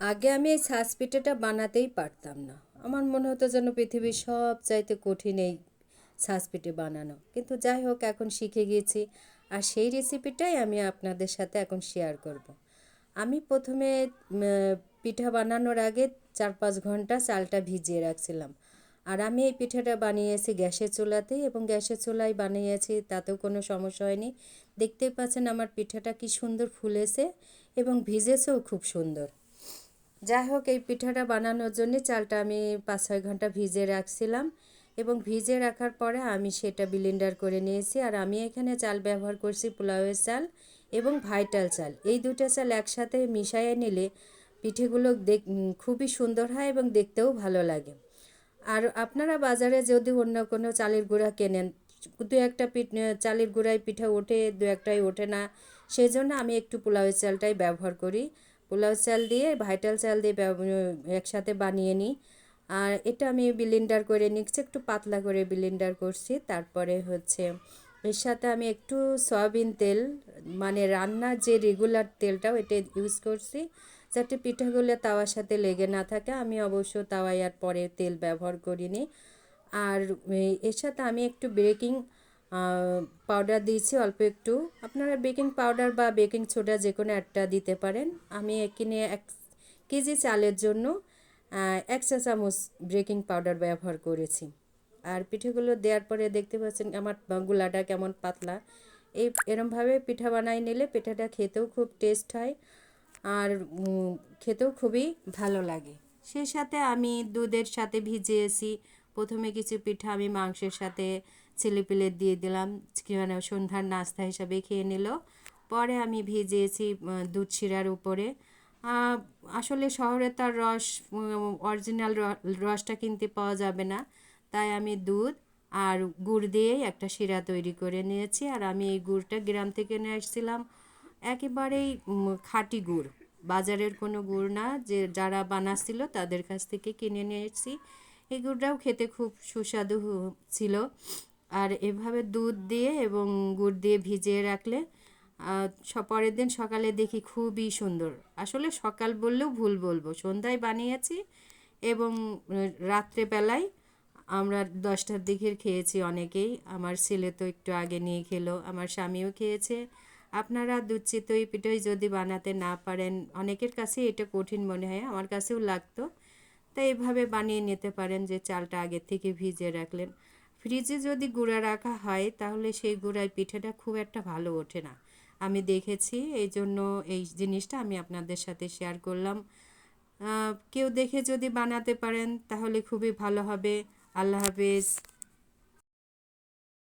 আগে আমি এই ছাঁচ পিঠাটা বানাতেই পারতাম না। আমার মনে হতো যেন পৃথিবীর সবচাইতে কঠিন এই ছাঁচ পিঠে বানানো। কিন্তু যাই হোক এখন শিখে গিয়েছি। আর সেই রেসিপিটাই আমি আপনাদের সাথে এখন শেয়ার করব। আমি প্রথমে পিঠা বানানোর আগে 4-5 ঘন্টা চালটা ভিজিয়ে রাখছিলাম। আর আমি এই পিঠাটা বানিয়েছি গ্যাসের চুলাতেই এবং গ্যাসের চুলায় বানিয়েছি, তাতেও কোনো সমস্যা হয়নি। দেখতেই পাচ্ছেন আমার পিঠাটা কি সুন্দর ফুলেছে এবং ভিজেছেও খুব সুন্দর। যাই হোক এই পিঠাটা বানানোর জন্য চালটা আমি 5-6 ঘন্টা ভিজিয়ে রাখছিলাম এবং ভিজিয়ে রাখার পরে আমি সেটা ব্লেন্ডার করে নিয়েছি। আর আমি এখানে চাল ব্যবহার করছি পোলাওয়ের চাল এবং ভাইটাল চাল। এই দুটো চাল একসাথে মিশিয়ে নিলে পিঠেগুলো খুবই সুন্দর হয় এবং দেখতেও ভালো লাগে। আর আপনারা বাজারে যদি অন্য কোনো চালের গুঁড়া কেনেন, দু একটা চালের গুঁড়ায় পিঠা ওঠে, দু একটাই ওঠে না। সেই জন্য আমি একটু পোলাওয়ের চালটাই ব্যবহার করি। পোলাও চাল দিয়ে ভাইটাল চাল দিয়ে একসাথে বানিয়ে নিই। আর এটা আমি ব্লেন্ডার করে নিচ্ছি, একটু পাতলা করে ব্লেন্ডার করছি। তারপরে হচ্ছে এর সাথে আমি একটু সয়াবিন তেল, মানে রান্নার যে রেগুলার তেলটাও এটা ইউজ করছি, যাতে পিঠাগুলো তাওয়ার সাথে লেগে না থাকে। আমি অবশ্য তাওয়ায় আর পরে তেল ব্যবহার করিনি। আর এর সাথে আমি একটু বেকিং পাউডার দিয়েছি অল্প একটু। আপনারা বেকিং পাউডার বা বেকিং সোডা যে কোনো একটা দিতে পারেন। আমি এখানে 1 কেজি চালের জন্য 1 চা চামচ বেকিং পাউডার ব্যবহার করেছি। আর পিঠেগুলো দেওয়ার পরে দেখতে পাচ্ছেন আমার গুলাটা কেমন পাতলা। এরমভাবে পিঠা বানাই নিলে পিঠাটা খেতেও খুব টেস্ট হয় আর খেতেও খুবই ভালো লাগে। সেই সাথে আমি দুধের সাথে ভিজিয়েছি। প্রথমে কিছু পিঠা আমি মাংসের সাথে ছেলেপিলে দিয়ে দিলাম, মানে সন্ধ্যার নাস্তা হিসাবে খেয়ে নিল। পরে আমি ভিজিয়েছি দুধ শিরার উপরে। আসলে শহরে তার রস, অরিজিনাল রসটা কিনতে পাওয়া যাবে না, তাই আমি দুধ আর গুড় দিয়েই একটা শিরা তৈরি করে নিয়েছি। আর আমি এই গুড়টা গ্রাম থেকে নিয়ে আসছিলাম, একেবারেই খাঁটি গুড়, বাজারের কোনো গুড় না, যে যারা বানাচ্ছিল তাদের কাছ থেকে কিনে নিয়ে এসেছি। এই গুড়টাও খেতে খুব সুস্বাদু ছিল। আর এভাবে দুধ দিয়ে এবং গুড় দিয়ে ভিজিয়ে রাখলে পরের দিন সকালে দেখি খুবই সুন্দর। আসলে সকাল বললেও ভুল বলবো, সন্ধ্যায় বানিয়েছি এবং রাত্রেবেলায় আমরা 10টার দিকে খেয়েছি অনেকেই। আমার ছেলে তো একটু আগে নিয়ে খেলো, আমার স্বামীও খেয়েছে। আপনারা দুধ চিতই পিঠই যদি বানাতে না পারেন, অনেকের কাছে এটা কঠিন মনে হয়, আমার কাছেও লাগতো, তাই এভাবে বানিয়ে নিতে পারেন যে চালটা আগে থেকে ভিজিয়ে রাখলেন। ফ্রিজে যদি গুঁড়া রাখা হয় তাহলে সেই গুঁড়ায় পিঠাটা খুব একটা ভালো ওঠে না, আমি দেখেছি। এই জন্য এই জিনিসটা আমি আপনাদের সাথে শেয়ার করলাম। কেউ দেখে যদি বানাতে পারেন তাহলে খুবই ভালো হবে। আল্লাহ হাফেজ।